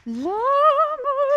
L'amour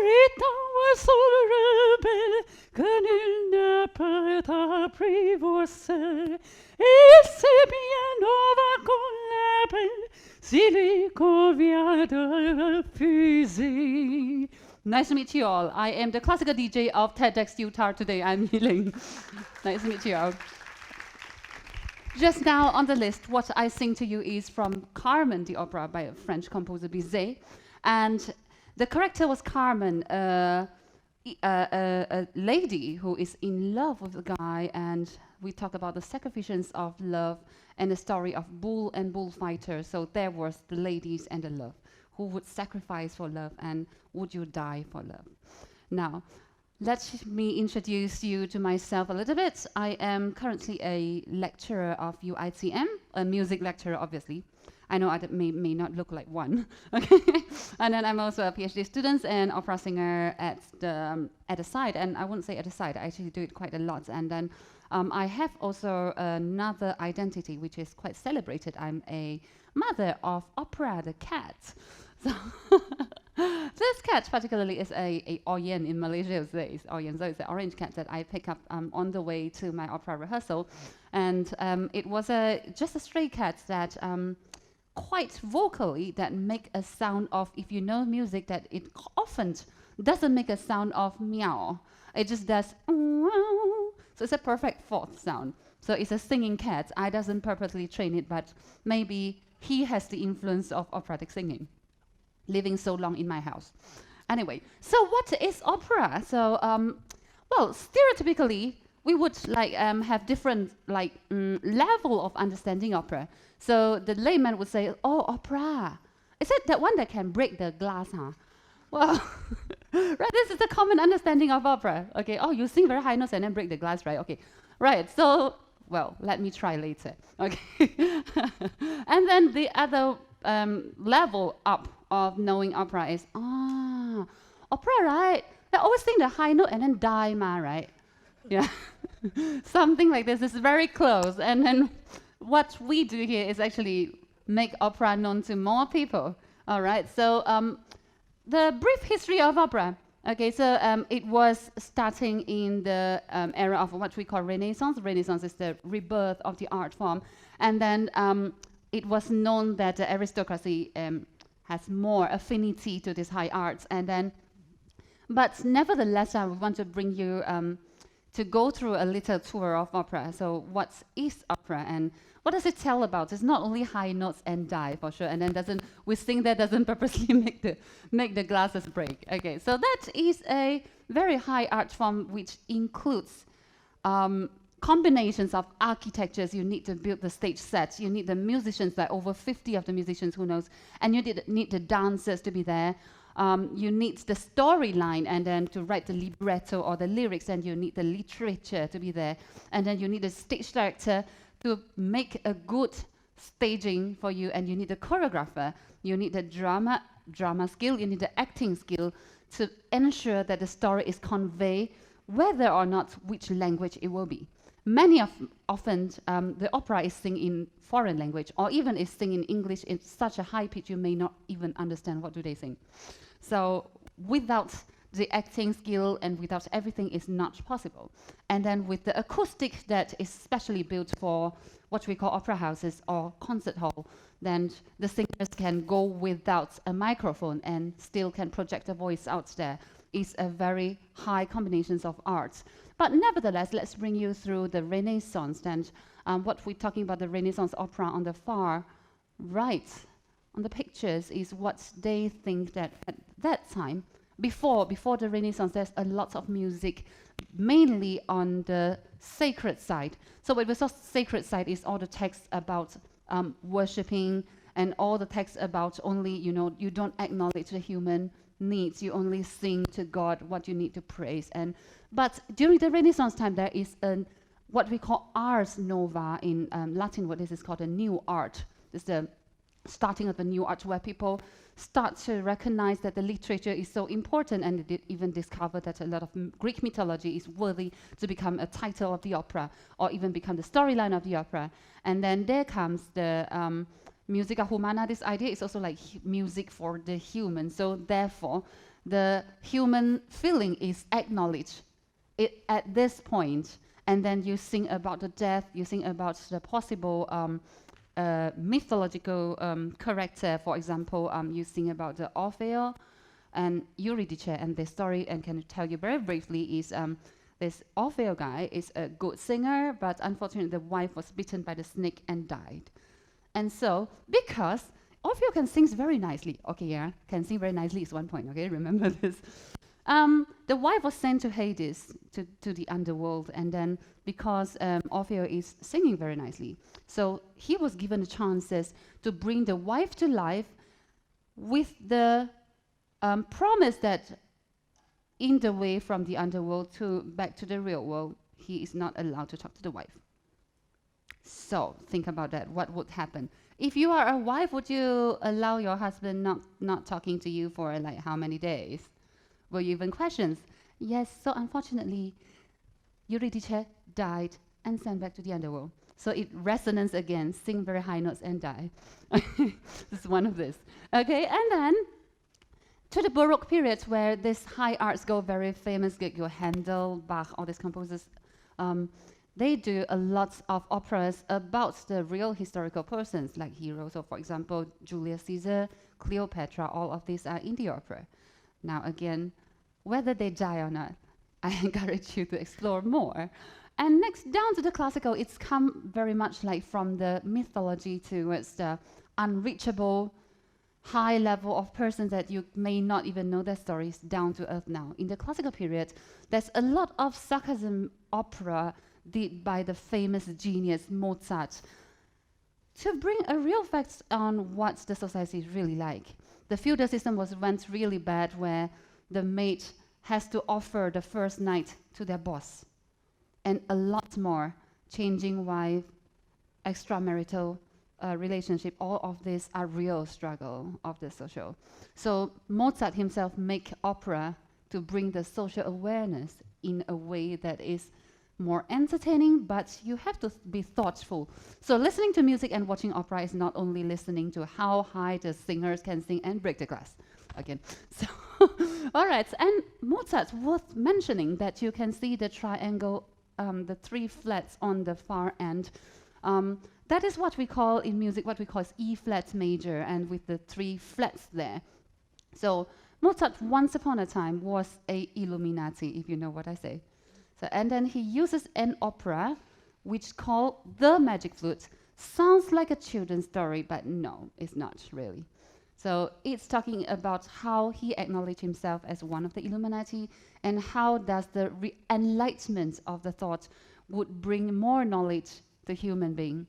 est un oiseau rebelle que nul ne peut apprivoiser. Et c'est bien Nova qu'on l'appelle s'il lui convient de refuser. Nice to meet you all. I am the classical DJ of TEDxUTAR today. I'm YiLing. Nice to meet you all. Just now on the list, what I sing to you is from Carmen, the opera by a French composer Bizet. And the character was Carmen, a lady who is in love with a guy, and we talk about the sacrifices of love and the story of bull and bullfighter. So there was the ladies and the love. Who would sacrifice for love, and would you die for love? Now, let me introduce you to myself a little bit. I am currently a lecturer of UiTM, a music lecturer, obviously. I know I may not look like one. Okay, and then I'm also a PhD student and opera singer at the side. And I wouldn't say at the side, I actually do it quite a lot. And then I have also another identity which is quite celebrated. I'm a mother of Opera the cat. So this cat particularly is a Orient in Malaysia. It's Orient, so it's an orange cat that I pick up on the way to my opera rehearsal. And it was just a stray cat that quite vocally that make a sound of, if you know music, that it often doesn't make a sound of meow. It just does. So it's a perfect fourth sound. So it's a singing cat. I doesn't purposely train it, but maybe he has the influence of operatic singing, living so long in my house. Anyway, so what is opera? So, well, stereotypically, we would like have different like level of understanding opera. So the layman would say, "Oh, opera, is it that one that can break the glass, huh?" Well, right, this is the common understanding of opera. Okay, oh, you sing very high notes and then break the glass, right? Okay, right, so, well, let me try later, okay? And then the other level up of knowing opera is, opera, right? They always sing the high note and then die, ma, right? Yeah, something like this is very close. And then what we do here is actually make opera known to more people, all right? So, the brief history of opera. Okay, so it was starting in the era of what we call Renaissance. Renaissance is the rebirth of the art form. And then it was known that the aristocracy has more affinity to this high arts. And then, but nevertheless, I want to bring you to go through a little tour of opera. So what is opera and what does it tell about? It's not only high notes and die for sure, and then we sing that doesn't purposely make the glasses break. Okay, so that is a very high art form which includes combinations of architectures. You need to build the stage sets. You need the musicians, like over 50 of the musicians, who knows, and you need the dancers to be there. You need the storyline, and then to write the libretto or the lyrics, and you need the literature to be there, and then you need the stage director to make a good staging for you, and you need a choreographer, you need the drama skill, you need the acting skill to ensure that the story is conveyed, whether or not which language it will be. Often the opera is sung in foreign language, or even is sung in English in such a high pitch you may not even understand what do they sing. So without the acting skill and without everything is not possible. And then with the acoustic that is specially built for what we call opera houses or concert hall, then the singers can go without a microphone and still can project a voice out there. It's a very high combinations of arts. But nevertheless, let's bring you through the Renaissance. And what we're talking about the Renaissance opera on the far right on the pictures is what they think that at that time, before the Renaissance, there's a lot of music, mainly on the sacred side. So what we saw sacred side is all the texts about worshipping, and all the texts about only, you don't acknowledge the human needs, you only sing to God what you need to praise. But during the Renaissance time, there is what we call ars nova in Latin. What this is called a new art. It's the starting of a new art where people start to recognize that the literature is so important, and they did even discover that a lot of Greek mythology is worthy to become a title of the opera or even become the storyline of the opera. And then there comes the musica humana, this idea is also like music for the human. So therefore, the human feeling is acknowledged at this point. And then you sing about the death, you sing about the possible mythological character. For example, you sing about the Orfeo and Eurydice, and the story, and can tell you very briefly, is this Orfeo guy is a good singer, but unfortunately the wife was bitten by the snake and died. And so, because Orfeo can sing very nicely, okay, yeah, can sing very nicely is one point, okay, remember this. The wife was sent to Hades, to the underworld, and then because Orfeo is singing very nicely, so he was given the chances to bring the wife to life with the promise that in the way from the underworld to back to the real world, he is not allowed to talk to the wife. So think about that. What would happen? If you are a wife, would you allow your husband not talking to you for like how many days? Will you even question? Yes, so unfortunately, Eurydice died and sent back to the underworld. So it resonates again, sing very high notes and die. This is one of this. Okay, and then to the Baroque period, where this high arts go very famous, your Handel, Bach, all these composers, they do a lot of operas about the real historical persons, like heroes. So for example, Julius Caesar, Cleopatra, all of these are in the opera. Now again, whether they die or not, I encourage you to explore more. And next, down to the classical, it's come very much like from the mythology towards the unreachable high level of persons that you may not even know their stories, down to earth now. In the classical period, there's a lot of sarcasm opera did by the famous genius Mozart to bring a real fact on what the society is really like. The feudal system went really bad, where the maid has to offer the first night to their boss, and a lot more, changing wife, extramarital relationship, all of these are real struggle of the social. So Mozart himself make opera to bring the social awareness in a way that is more entertaining, but you have to be thoughtful. So listening to music and watching opera is not only listening to how high the singers can sing and break the glass. Again, so all right, and Mozart worth mentioning that you can see the triangle, the three flats on the far end. That is what we call in music, what we call E flat major, and with the three flats there. So Mozart, once upon a time, was a Illuminati, if you know what I say. So, and then he uses an opera, which called The Magic Flute. Sounds like a children's story, but no, it's not really. So it's talking about how he acknowledged himself as one of the Illuminati, and how does the enlightenment of the thought would bring more knowledge to human being.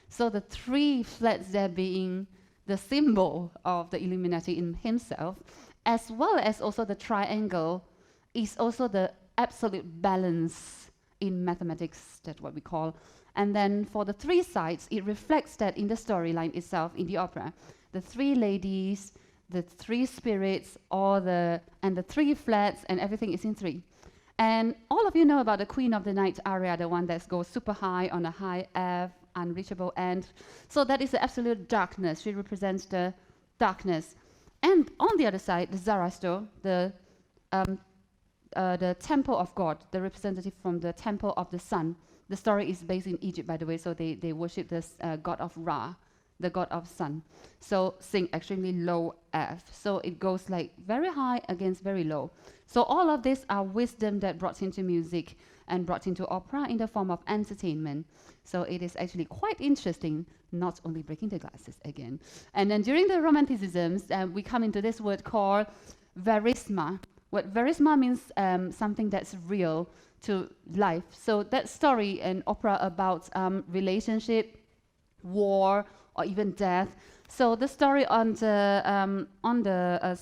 So the three flats there being the symbol of the Illuminati in himself, as well as also the triangle is also the absolute balance in mathematics, that's what we call. And then for the three sides, it reflects that in the storyline itself in the opera. The three ladies, the three spirits, and the three flats, and everything is in three. And all of you know about the Queen of the Night aria, the one that goes super high on a high F, unreachable end. So that is the absolute darkness. She represents the darkness. And on the other side, the Zarathustra, the temple of God, the representative from the temple of the sun. The story is based in Egypt, by the way, so they worship this god of Ra, the god of sun. So sing extremely low F. So it goes like very high against very low. So all of these are wisdom that brought into music and brought into opera in the form of entertainment. So it is actually quite interesting, not only breaking the glasses again. And then during the Romanticisms, we come into this word called verisma. What verisma means, something that's real to life. So that story and opera about relationship, war, or even death. So the story on the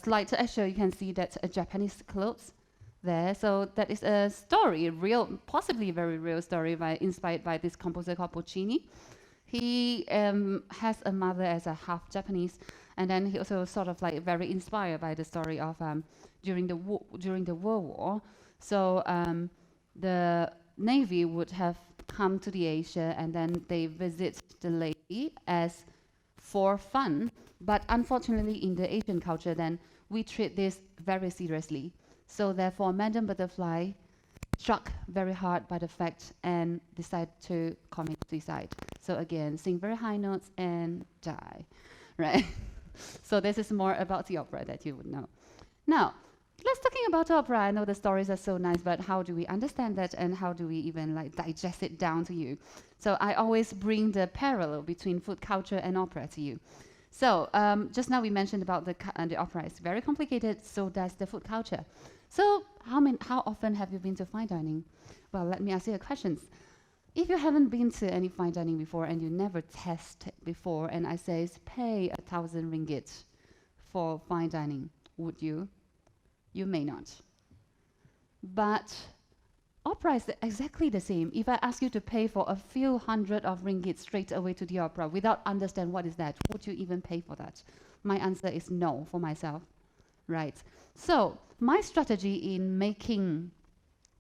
slide to show, you can see that a Japanese clothes there. So that is a story, real, possibly a very real story, inspired by this composer called Puccini. He has a mother as a half Japanese, and then he also sort of like very inspired by the story of during the World War. So the Navy would have come to the Asia, and then they visit the lady as for fun, but unfortunately in the Asian culture then we treat this very seriously. So therefore Madame Butterfly struck very hard by the fact and decided to commit suicide. So again, sing very high notes and die, right? So this is more about the opera that you would know. Now, let's talking about opera. I know the stories are so nice, but how do we understand that and how do we even like digest it down to you? So I always bring the parallel between food culture and opera to you. So just now we mentioned about the opera. It's very complicated, so does the food culture. So how often have you been to fine dining? Well, let me ask you a question. If you haven't been to any fine dining before and you never tested before, and I say pay 1,000 ringgit for fine dining, would you? You may not. But opera is exactly the same. If I ask you to pay for a few hundred of ringgit straight away to the opera without understand what is that, would you even pay for that? My answer is no for myself, right? So my strategy in making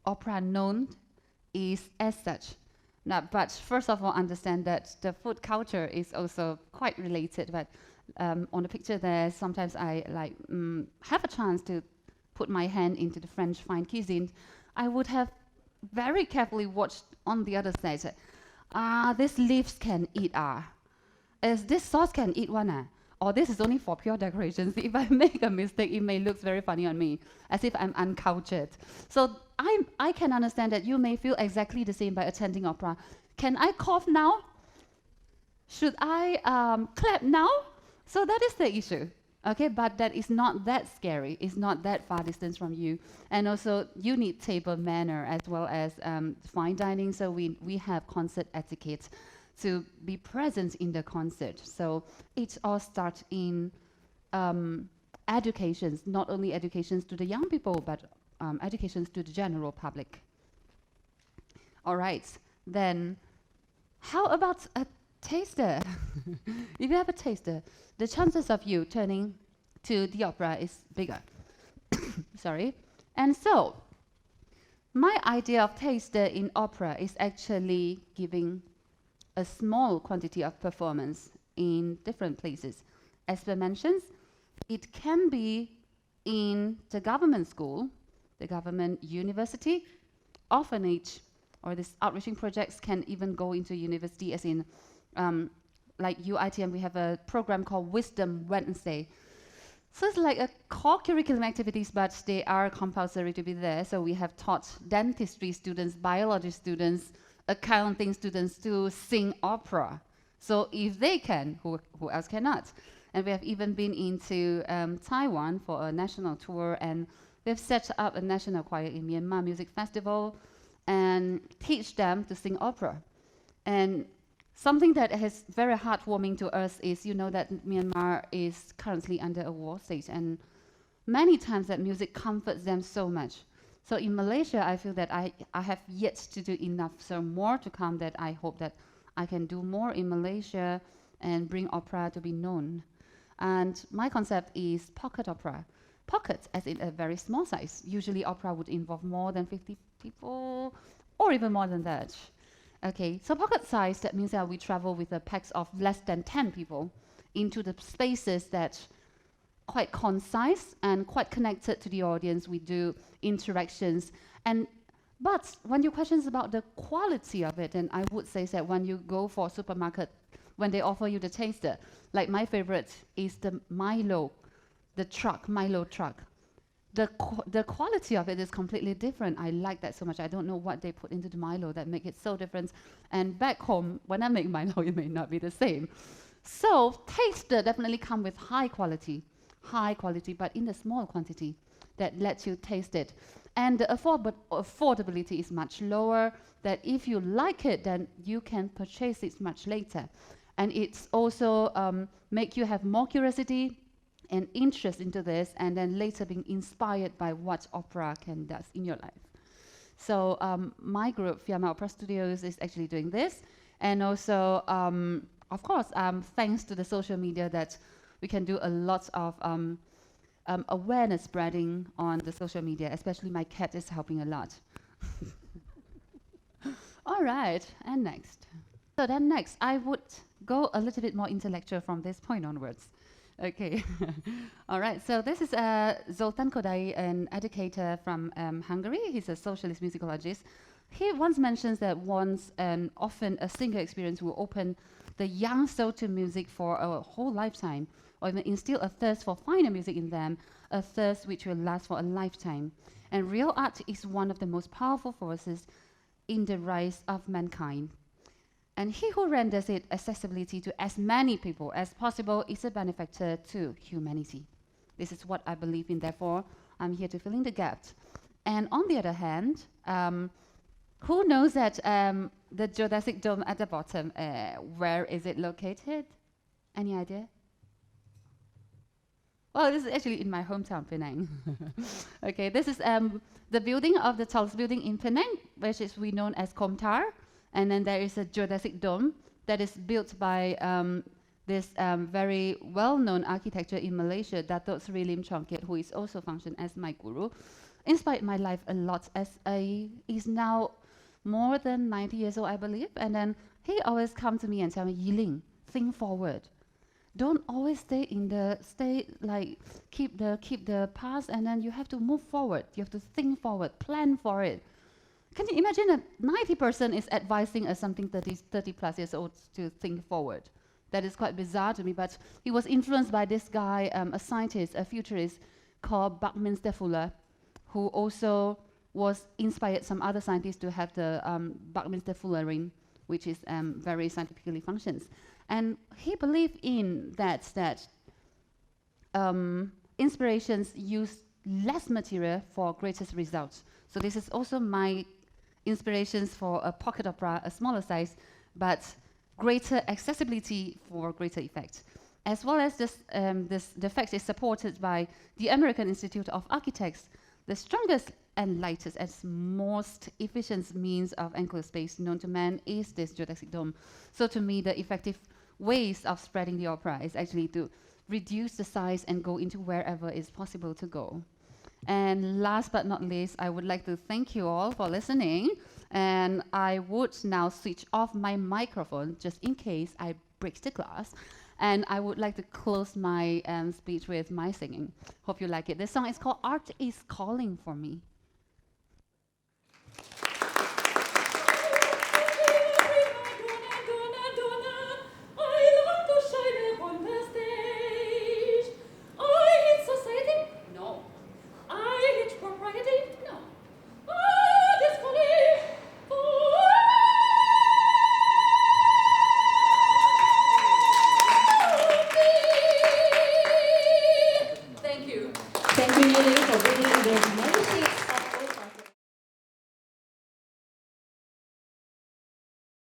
opera known is as such. Now, but first of all, understand that the food culture is also quite related. But on the picture there, sometimes I like have a chance to put my hand into the French fine cuisine. I would have very carefully watched on the other side. These leaves can eat. Is this sauce can eat one? Or this is only for pure decorations. If I make a mistake, it may look very funny on me, as if I'm uncultured. So I can understand that you may feel exactly the same by attending opera. Can I cough now? Should I clap now? So that is the issue. Okay, but that is not that scary. It's not that far distance from you. And also, you need table manner as well as fine dining. So we have concert etiquette to be present in the concert. So it all starts in educations, not only educations to the young people, but educations to the general public. All right, then how about a taster? If you have a taster, the chances of you turning to the opera is bigger. Sorry. And so, my idea of taster in opera is actually giving a small quantity of performance in different places. As I mentioned, it can be in the government school, the government university, orphanage, or these outreaching projects can even go into university, as in like UiTM, we have a program called Wisdom Wednesday. So it's like a core curriculum activities, but they are compulsory to be there. So we have taught dentistry students, biology students, accounting students to sing opera. So if they can, who else cannot? And we have even been into Taiwan for a national tour, and we've set up a national choir in Myanmar Music Festival and teach them to sing opera. And something that is very heartwarming to us is, you know, that Myanmar is currently under a war state, and many times that music comforts them so much. So in Malaysia, I feel that I have yet to do enough, so more to come, that I hope that I can do more in Malaysia and bring opera to be known. And my concept is pocket opera. Pocket as in a very small size. Usually opera would involve more than 50 people, or even more than that. Okay, so pocket size, that means that we travel with a packs of less than 10 people into the spaces that quite concise and quite connected to the audience. We do interactions. But when your question is about the quality of it, then I would say that when you go for a supermarket, when they offer you the taster, like my favorite is the Milo truck. The quality of it is completely different. I like that so much. I don't know what they put into the Milo that make it so different. And back home, when I make Milo, it may not be the same. So taster definitely come with high quality, but in a small quantity that lets you taste it. And the affordability is much lower, that if you like it, then you can purchase it much later. And it's also make you have more curiosity and interest into this, and then later being inspired by what opera can does in your life. So my group, Fiamma Opera Studios, is actually doing this. And also, of course, thanks to the social media, that we can do a lot of awareness spreading on the social media, especially my cat is helping a lot. All right, and next. So then next, I would go a little bit more intellectual from this point onwards. Okay. All right. So this is Zoltan Kodai, an educator from Hungary. He's a socialist musicologist. He once mentions that once and often a single experience will open the young soul to music for a whole lifetime, or even instill a thirst for finer music in them, a thirst which will last for a lifetime. And real art is one of the most powerful forces in the rise of mankind. And he who renders it accessibility to as many people as possible is a benefactor to humanity. This is what I believe in, therefore, I'm here to fill in the gaps. And on the other hand, who knows that the geodesic dome at the bottom, where is it located? Any idea? Well, this is actually in my hometown, Penang. Okay, this is the building of the tallest building in Penang, which is we known as Komtar. And then there is a geodesic dome that is built by this very well-known architecture in Malaysia, Datuk Sri Lim Chong Kiat, who is also functioned as my guru. Inspired my life a lot, as he's now more than 90 years old, I believe. And then he always come to me and tell me, YiLing, think forward. Don't always keep the past, and then you have to move forward. You have to think forward, plan for it. Can you imagine a 90 person is advising us something 30 plus years old to think forward? That is quite bizarre to me, but he was influenced by this guy, a scientist, a futurist called Buckminster Fuller, who also was inspired some other scientists to have the Buckminster Fuller ring, which is very scientifically functions. And he believed in that inspirations use less material for greatest results. So this is also my inspirations for a pocket opera, a smaller size, but greater accessibility for greater effect. As well as the fact is supported by the American Institute of Architects. The strongest and lightest and most efficient means of enclosed space known to man is this geodesic dome. So to me, the effective ways of spreading the opera is actually to reduce the size and go into wherever is possible to go. And last but not least, I would like to thank you all for listening. And I would now switch off my microphone just in case I break the glass. And I would like to close my speech with my singing. Hope you like it. This song is called Art is Calling for Me.